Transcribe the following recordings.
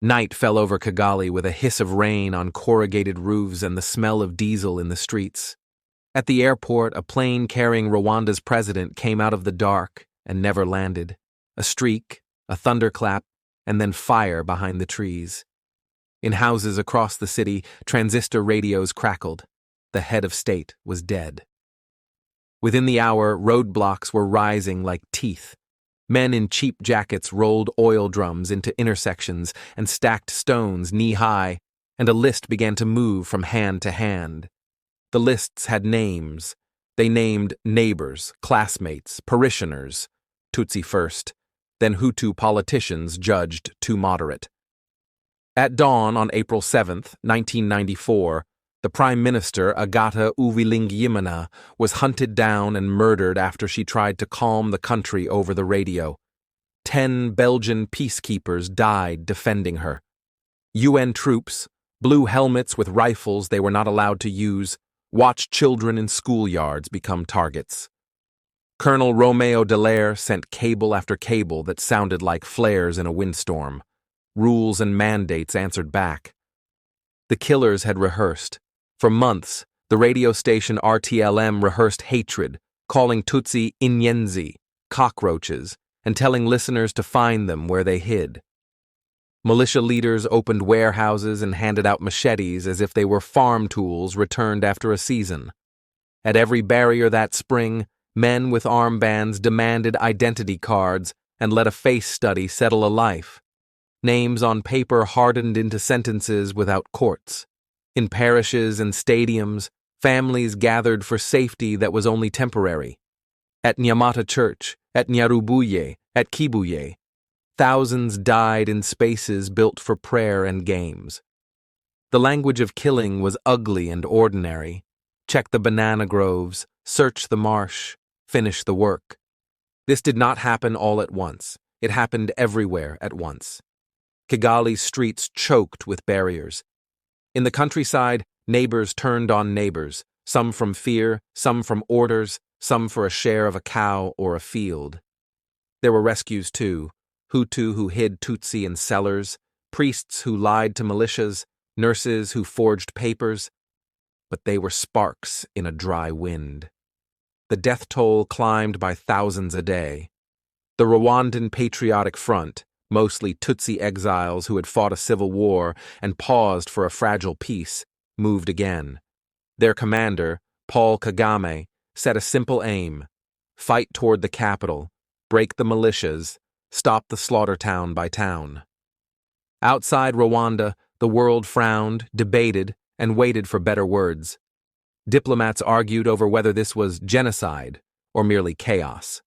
Night fell over Kigali with a hiss of rain on corrugated roofs and the smell of diesel in the streets. At the airport, a plane carrying Rwanda's president came out of the dark and never landed. A streak, a thunderclap, and then fire behind the trees. In houses across the city, transistor radios crackled. The head of state was dead. Within the hour, roadblocks were rising like teeth. Men in cheap jackets rolled oil drums into intersections and stacked stones knee-high, and a list began to move from hand to hand. The lists had names. They named neighbors, classmates, parishioners, Tutsi first, then Hutu politicians judged too moderate. At dawn on April 7, 1994, the Prime Minister, Agatha Uwilingiyimana, was hunted down and murdered after she tried to calm the country over the radio. 10 Belgian peacekeepers died defending her. UN troops, blue helmets with rifles they were not allowed to use, watched children in schoolyards become targets. Colonel Romeo Dallaire sent cable after cable that sounded like flares in a windstorm. Rules and mandates answered back. The killers had rehearsed. For months, the radio station RTLM rehearsed hatred, calling Tutsi inyenzi, cockroaches, and telling listeners to find them where they hid. Militia leaders opened warehouses and handed out machetes as if they were farm tools returned after a season. At every barrier that spring, men with armbands demanded identity cards and let a face study settle a life. Names on paper hardened into sentences without courts. In parishes and stadiums, families gathered for safety that was only temporary. At Nyamata Church, at Nyarubuye, at Kibuye, thousands died in spaces built for prayer and games. The language of killing was ugly and ordinary. Check the banana groves, search the marsh, finish the work. This did not happen all at once. It happened everywhere at once. Kigali's streets choked with barriers. In the countryside, neighbors turned on neighbors, some from fear, some from orders, some for a share of a cow or a field. There were rescues too, Hutu who hid Tutsi in cellars, priests who lied to militias, nurses who forged papers, but they were sparks in a dry wind. The death toll climbed by thousands a day. The Rwandan Patriotic Front, mostly Tutsi exiles who had fought a civil war and paused for a fragile peace, moved again. Their commander, Paul Kagame, set a simple aim: fight toward the capital, break the militias, stop the slaughter town by town. Outside Rwanda, the world frowned, debated, and waited for better words. Diplomats argued over whether this was genocide or merely chaos.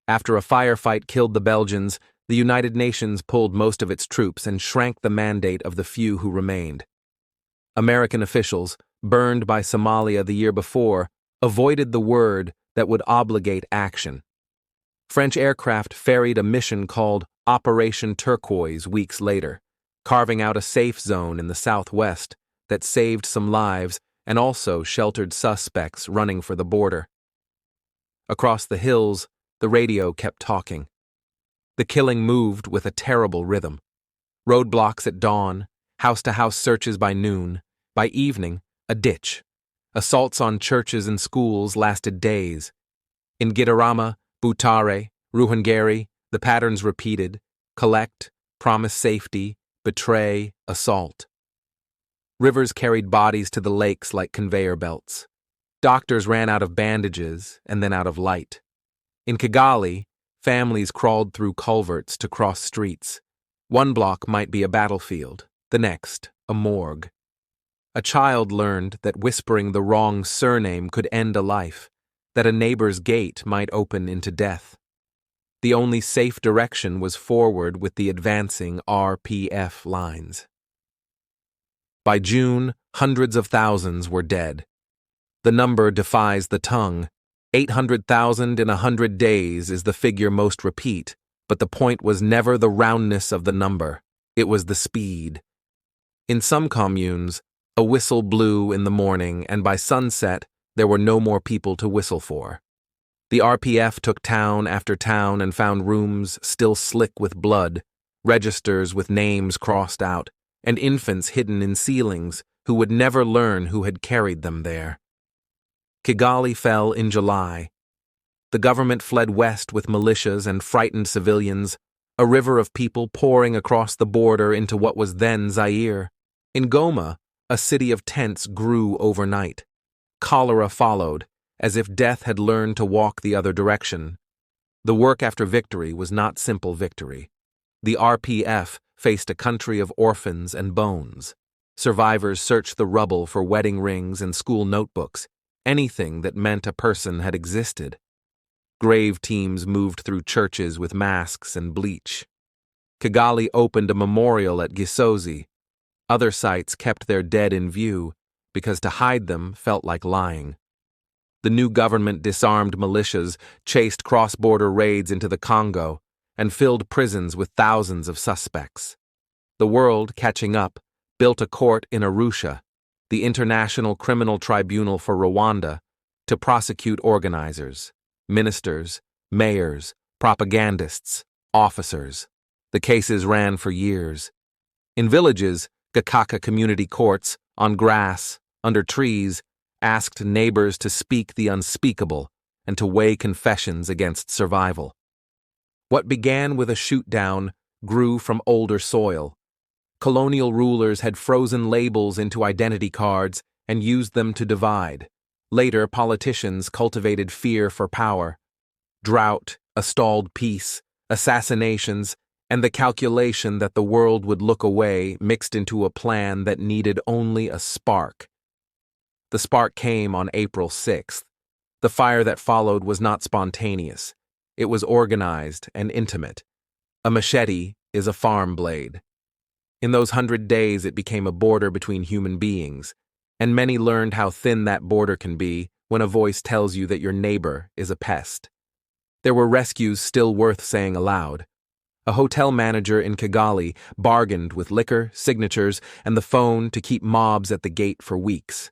After a firefight killed the Belgians, the United Nations pulled most of its troops and shrank the mandate of the few who remained. American officials, burned by Somalia the year before, avoided the word that would obligate action. French aircraft ferried a mission called Operation Turquoise weeks later, carving out a safe zone in the southwest that saved some lives and also sheltered suspects running for the border. Across the hills, the radio kept talking. The killing moved with a terrible rhythm. Roadblocks at dawn, house-to-house searches by noon, by evening, a ditch. Assaults on churches and schools lasted days. In Gitarama, Butare, Ruhengeri, the patterns repeated: collect, promise safety, betray, assault. Rivers carried bodies to the lakes like conveyor belts. Doctors ran out of bandages and then out of light. In Kigali, families crawled through culverts to cross streets. One block might be a battlefield, the next, a morgue. A child learned that whispering the wrong surname could end a life, that a neighbor's gate might open into death. The only safe direction was forward with the advancing RPF lines. By June, hundreds of thousands were dead. The number defies the tongue. 800,000 in 100 days is the figure most repeat, but the point was never the roundness of the number. It was the speed. In some communes, a whistle blew in the morning, and by sunset, there were no more people to whistle for. The RPF took town after town and found rooms still slick with blood, registers with names crossed out, and infants hidden in ceilings who would never learn who had carried them there. Kigali fell in July. The government fled west with militias and frightened civilians, a river of people pouring across the border into what was then Zaire. In Goma, a city of tents grew overnight. Cholera followed, as if death had learned to walk the other direction. The work after victory was not simple victory. The RPF faced a country of orphans and bones. Survivors searched the rubble for wedding rings and school notebooks, anything that meant a person had existed. Grave teams moved through churches with masks and bleach. Kigali opened a memorial at Gisozi. Other sites kept their dead in view, because to hide them felt like lying. The new government disarmed militias, chased cross-border raids into the Congo, and filled prisons with thousands of suspects. The world, catching up, built a court in Arusha, the International Criminal Tribunal for Rwanda, to prosecute organizers, ministers, mayors, propagandists, officers. The cases ran for years. In villages, Gakaka community courts, on grass, under trees, asked neighbors to speak the unspeakable and to weigh confessions against survival. What began with a shoot-down grew from older soil. Colonial rulers had frozen labels into identity cards and used them to divide. Later, politicians cultivated fear for power. Drought, a stalled peace, assassinations, and the calculation that the world would look away mixed into a plan that needed only a spark. The spark came on April 6th. The fire that followed was not spontaneous. It was organized and intimate. A machete is a farm blade. In those 100 days, it became a border between human beings, and many learned how thin that border can be when a voice tells you that your neighbor is a pest. There were rescues still worth saying aloud. A hotel manager in Kigali bargained with liquor, signatures, and the phone to keep mobs at the gate for weeks.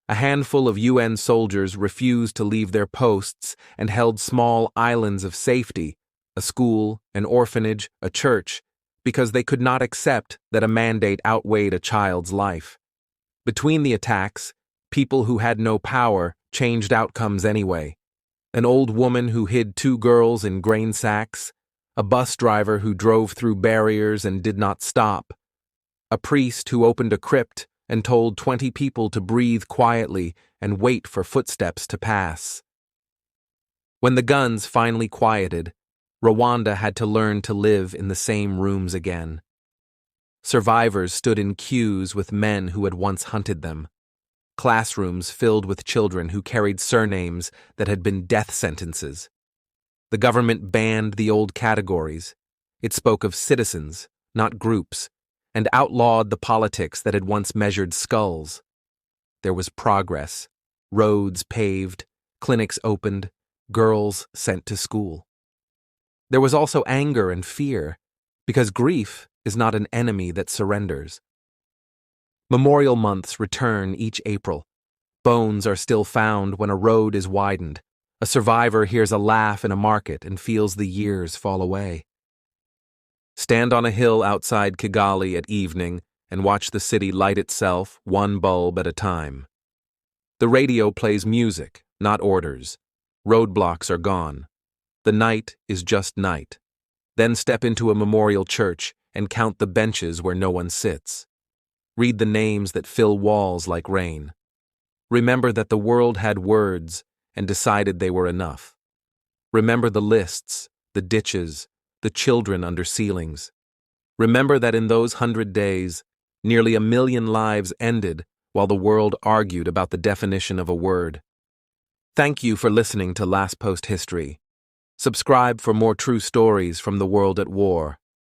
A handful of UN soldiers refused to leave their posts and held small islands of safety, a school, an orphanage, a church, because they could not accept that a mandate outweighed a child's life. Between the attacks, people who had no power changed outcomes anyway. An old woman who hid 2 girls in grain sacks, a bus driver who drove through barriers and did not stop, a priest who opened a crypt and told 20 people to breathe quietly and wait for footsteps to pass. When the guns finally quieted, Rwanda had to learn to live in the same rooms again. Survivors stood in queues with men who had once hunted them. Classrooms filled with children who carried surnames that had been death sentences. The government banned the old categories. It spoke of citizens, not groups, and outlawed the politics that had once measured skulls. There was progress, roads paved, clinics opened, girls sent to school. There was also anger and fear, because grief is not an enemy that surrenders. Memorial months return each April. Bones are still found when a road is widened. A survivor hears a laugh in a market and feels the years fall away. Stand on a hill outside Kigali at evening and watch the city light itself, one bulb at a time. The radio plays music, not orders. Roadblocks are gone. The night is just night. Then step into a memorial church and count the benches where no one sits. Read the names that fill walls like rain. Remember that the world had words and decided they were enough. Remember the lists, the ditches, the children under ceilings. Remember that in those 100 days, nearly 1 million lives ended while the world argued about the definition of a word. Thank you for listening to Last Post History. Subscribe for more true stories from the world at war.